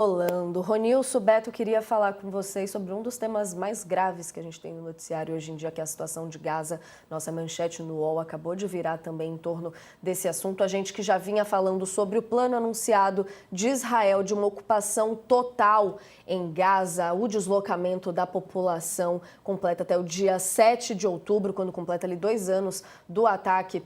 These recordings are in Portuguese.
Rolando. Ronilson, Beto, queria falar com vocês sobre um dos temas mais graves que a gente tem no noticiário hoje em dia, que é a situação de Gaza. Nossa manchete no UOL acabou de virar também em torno desse assunto. A gente que já vinha falando sobre o plano anunciado de Israel de uma ocupação total em Gaza, o deslocamento da população completa até o dia 7 de outubro, quando completa ali 2 anos do ataque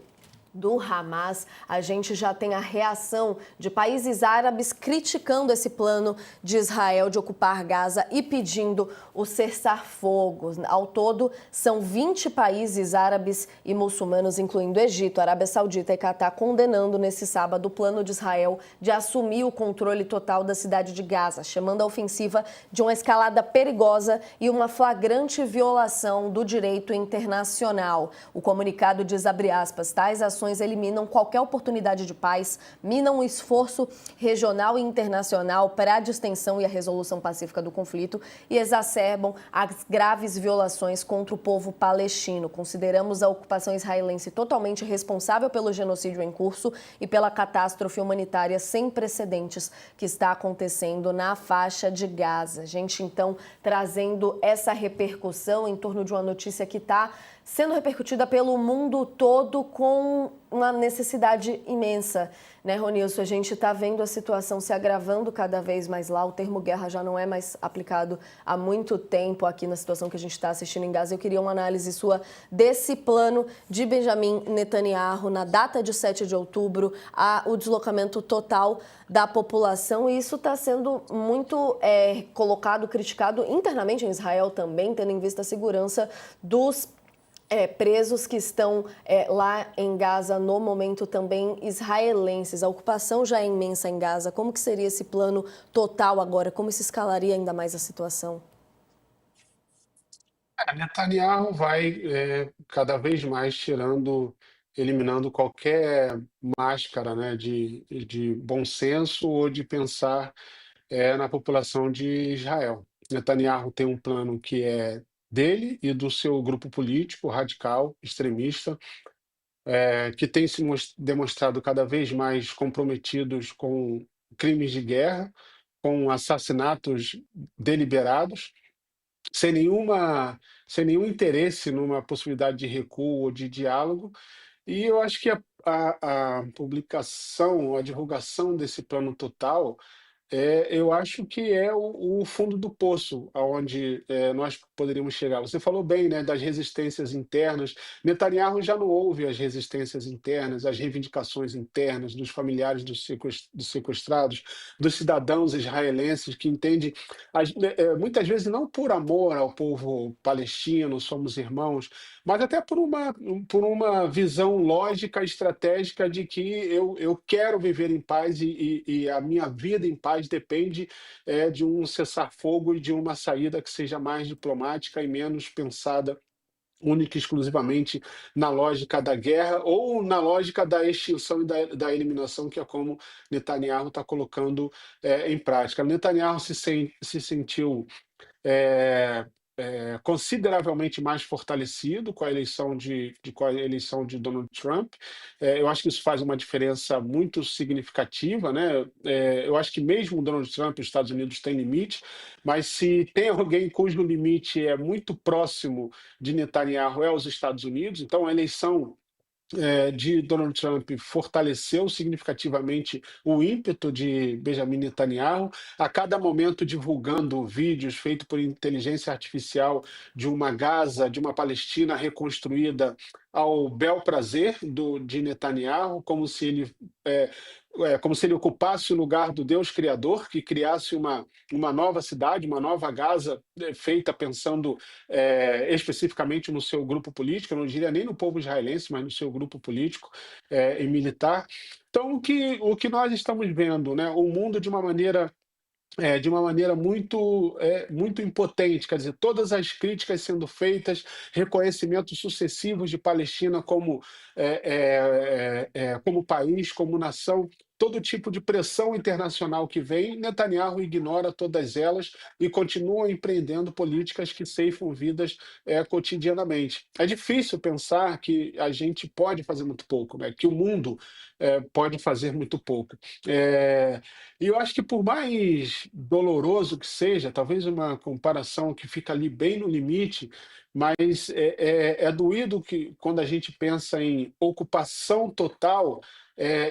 do Hamas. A gente já tem a reação de países árabes criticando esse plano de Israel de ocupar Gaza e pedindo o cessar-fogo. Ao todo, são 20 países árabes e muçulmanos, incluindo Egito, Arábia Saudita e Catar, condenando nesse sábado o plano de Israel de assumir o controle total da cidade de Gaza, chamando a ofensiva de uma escalada perigosa e uma flagrante violação do direito internacional. O comunicado diz, abre aspas, tais ações eliminam qualquer oportunidade de paz, minam o esforço regional e internacional para a distensão e a resolução pacífica do conflito e exacerbam as graves violações contra o povo palestino. Consideramos a ocupação israelense totalmente responsável pelo genocídio em curso e pela catástrofe humanitária sem precedentes que está acontecendo na faixa de Gaza. A gente, então, trazendo essa repercussão em torno de uma notícia que está sendo repercutida pelo mundo todo com uma necessidade imensa, né, Ronilson? A gente está vendo a situação se agravando cada vez mais lá. O termo guerra já não é mais aplicado há muito tempo aqui na situação que a gente está assistindo em Gaza. Eu queria uma análise sua desse plano de Benjamin Netanyahu na data de 7 de outubro, o deslocamento total da população. E isso está sendo muito colocado, criticado internamente em Israel também, tendo em vista a segurança dos presos que estão lá em Gaza no momento também israelenses. A ocupação já é imensa em Gaza. Como que seria esse plano total agora? Como se escalaria ainda mais a situação? Netanyahu vai cada vez mais eliminando qualquer máscara, né, de bom senso ou de pensar na população de Israel. Netanyahu tem um plano que é dele e do seu grupo político radical, extremista, que tem demonstrado cada vez mais comprometidos com crimes de guerra, com assassinatos deliberados, sem nenhuma, sem nenhum interesse numa possibilidade de recuo ou de diálogo. E eu acho que a publicação, a divulgação desse plano total, eu acho que é o fundo do poço aonde nós poderíamos chegar. Você falou bem, né, das resistências internas. Netanyahu já não ouve as resistências internas, as reivindicações internas dos familiares dos sequestrados, dos cidadãos israelenses que entendem, muitas vezes não por amor ao povo palestino, somos irmãos, mas até por uma visão lógica, estratégica de que eu quero viver em paz e a minha vida em paz depende de um cessar-fogo e de uma saída que seja mais diplomática e menos pensada única e exclusivamente na lógica da guerra ou na lógica da extinção e da eliminação, que é como Netanyahu está colocando em prática. Netanyahu se sentiu é, consideravelmente mais fortalecido com a eleição de Donald Trump. Eu acho que isso faz uma diferença muito significativa, né? Eu acho que mesmo o Donald Trump, os Estados Unidos têm limite, mas se tem alguém cujo limite é muito próximo de Netanyahu é os Estados Unidos. Então a eleição de Donald Trump fortaleceu significativamente o ímpeto de Benjamin Netanyahu, a cada momento divulgando vídeos feitos por inteligência artificial de uma Gaza, de uma Palestina reconstruída ao bel prazer de Netanyahu, é, como se ele ocupasse o lugar do Deus Criador, que criasse uma nova cidade, uma nova Gaza, feita pensando especificamente no seu grupo político, eu não diria nem no povo israelense, mas no seu grupo político e militar. Então, o que nós estamos vendo, né, o mundo de uma maneira muito impotente, quer dizer, todas as críticas sendo feitas, reconhecimentos sucessivos de Palestina como país, como nação, todo tipo de pressão internacional que vem, Netanyahu ignora todas elas e continua empreendendo políticas que ceifam vidas cotidianamente. É difícil pensar que a gente pode fazer muito pouco, né? Que o mundo pode fazer muito pouco. Eh, e eu acho que por mais doloroso que seja, talvez uma comparação que fica ali bem no limite, mas é doído que quando a gente pensa em ocupação total,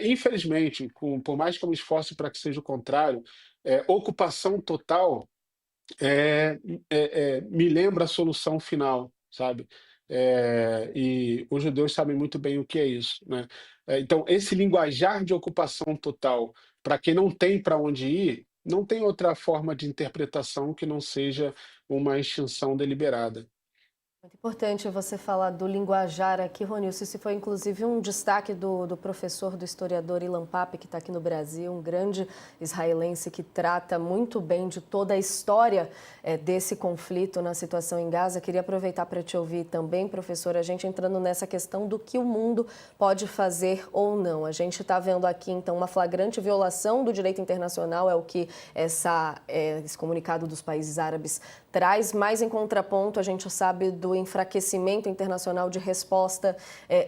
infelizmente, por mais que eu me esforce para que seja o contrário, ocupação total me lembra a solução final, sabe? E os judeus sabem muito bem o que é isso, né? Então, esse linguajar de ocupação total, para quem não tem para onde ir, não tem outra forma de interpretação que não seja uma extinção deliberada. Muito importante você falar do linguajar aqui, Ronilson. Isso foi inclusive um destaque do professor, do historiador Ilan Pappé, que está aqui no Brasil, um grande israelense que trata muito bem de toda a história desse conflito na situação em Gaza. Queria aproveitar para te ouvir também, professor, a gente entrando nessa questão do que o mundo pode fazer ou não. A gente está vendo aqui, então, uma flagrante violação do direito internacional, é o que esse comunicado dos países árabes traz, mas em contraponto a gente sabe do enfraquecimento internacional de resposta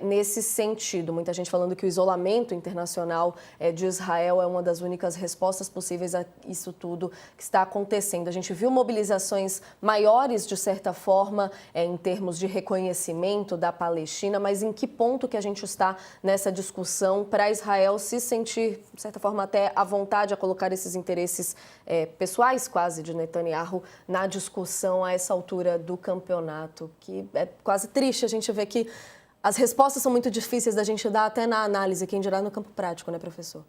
nesse sentido. Muita gente falando que o isolamento internacional de Israel é uma das únicas respostas possíveis a isso tudo que está acontecendo. A gente viu mobilizações maiores, de certa forma, em termos de reconhecimento da Palestina, mas em que ponto que a gente está nessa discussão para Israel se sentir, de certa forma, até à vontade a colocar esses interesses pessoais quase de Netanyahu na discussão a essa altura do campeonato, que é quase triste a gente ver que as respostas são muito difíceis da gente dar até na análise, quem dirá no campo prático, né, professor?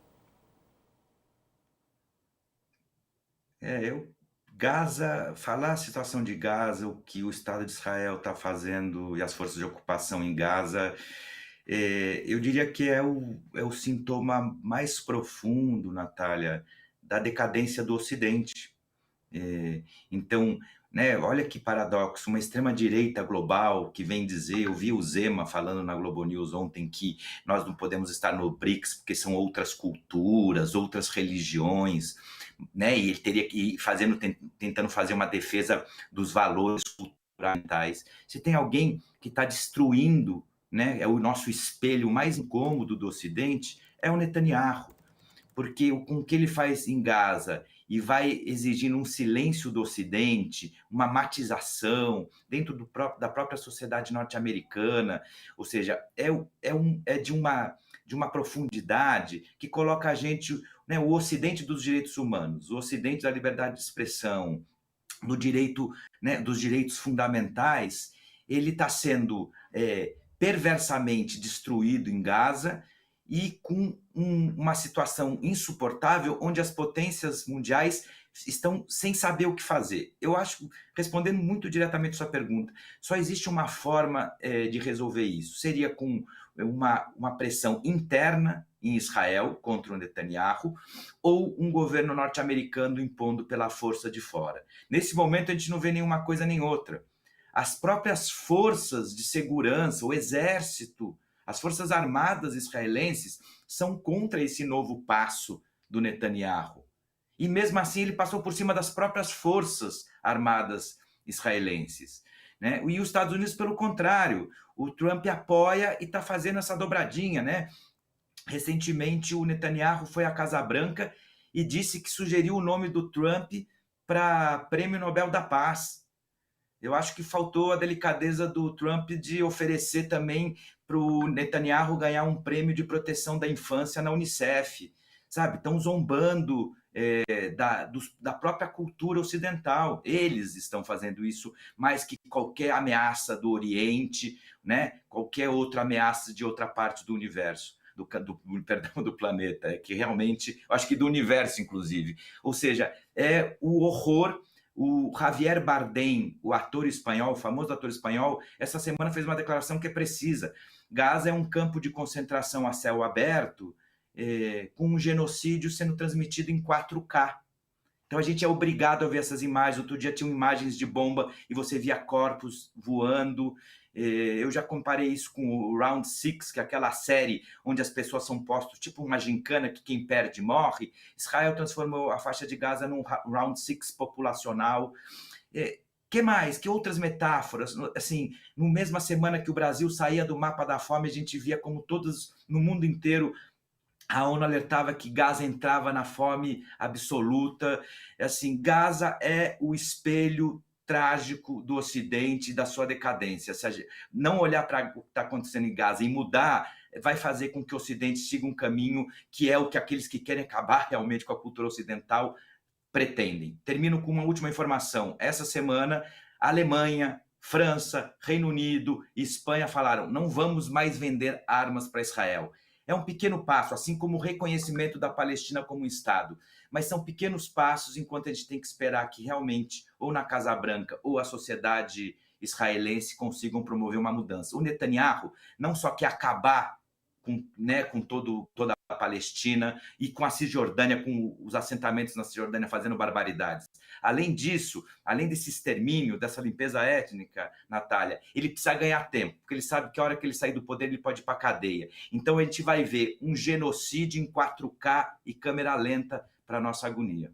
Gaza, falar a situação de Gaza, o que o Estado de Israel está fazendo e as forças de ocupação em Gaza, eu diria que é o sintoma mais profundo, Natália, da decadência do Ocidente. Então, né, olha que paradoxo, uma extrema-direita global que vem dizer, eu vi o Zema falando na Globo News ontem que nós não podemos estar no BRICS porque são outras culturas, outras religiões, né, e ele teria que ir tentando fazer uma defesa dos valores culturais. Se tem alguém que está destruindo, né, é o nosso espelho mais incômodo do Ocidente, é o Netanyahu, porque com o que ele faz em Gaza e vai exigindo um silêncio do Ocidente, uma matização dentro da própria sociedade norte-americana, ou seja, é de uma profundidade que coloca a gente, né, o Ocidente dos direitos humanos, o Ocidente da liberdade de expressão, do direito, né, dos direitos fundamentais, ele está sendo perversamente destruído em Gaza e com uma situação insuportável onde as potências mundiais estão sem saber o que fazer. Eu acho, respondendo muito diretamente a sua pergunta, só existe uma forma de resolver isso. Seria com uma pressão interna em Israel contra o Netanyahu ou um governo norte-americano impondo pela força de fora. Nesse momento a gente não vê nenhuma coisa nem outra. As próprias forças de segurança, o exército, as forças armadas israelenses são contra esse novo passo do Netanyahu. E mesmo assim ele passou por cima das próprias forças armadas israelenses, né? E os Estados Unidos, pelo contrário, o Trump apoia e está fazendo essa dobradinha, né? Recentemente o Netanyahu foi à Casa Branca e disse que sugeriu o nome do Trump para Prêmio Nobel da Paz. Eu acho que faltou a delicadeza do Trump de oferecer também para o Netanyahu ganhar um prêmio de proteção da infância na Unicef, sabe? Estão zombando da própria cultura ocidental. Eles estão fazendo isso mais que qualquer ameaça do Oriente, né? Qualquer outra ameaça de outra parte do universo. Perdão, do planeta, que realmente, acho que do universo, inclusive. Ou seja, é o horror. O Javier Bardem, o ator espanhol, o famoso ator espanhol, essa semana fez uma declaração que é precisa. Gaza é um campo de concentração a céu aberto, com um genocídio sendo transmitido em 4K. Então a gente é obrigado a ver essas imagens. Outro dia tinham imagens de bomba e você via corpos voando. Eu já comparei isso com o Round Six, que é aquela série onde as pessoas são postas, tipo uma gincana que quem perde morre. Israel transformou a faixa de Gaza num Round Six populacional. Que mais? Que outras metáforas? Assim, no mesma semana que o Brasil saía do mapa da fome, a gente via como todos no mundo inteiro a ONU alertava que Gaza entrava na fome absoluta. Assim, Gaza é o espelho trágico do Ocidente e da sua decadência. Se a gente não olhar para o que está acontecendo em Gaza e mudar, vai fazer com que o Ocidente siga um caminho que é o que aqueles que querem acabar realmente com a cultura ocidental pretendem. Termino com uma última informação. Essa semana, a Alemanha, França, Reino Unido e Espanha falaram: não vamos mais vender armas para Israel. É um pequeno passo, assim como o reconhecimento da Palestina como um Estado. Mas são pequenos passos, enquanto a gente tem que esperar que realmente, ou na Casa Branca, ou a sociedade israelense consigam promover uma mudança. O Netanyahu não só quer acabar com toda a Palestina e com a Cisjordânia, com os assentamentos na Cisjordânia fazendo barbaridades. Além disso, além desse extermínio, dessa limpeza étnica, Natália, ele precisa ganhar tempo, porque ele sabe que a hora que ele sair do poder, ele pode ir para a cadeia. Então a gente vai ver um genocídio em 4K e câmera lenta para a nossa agonia.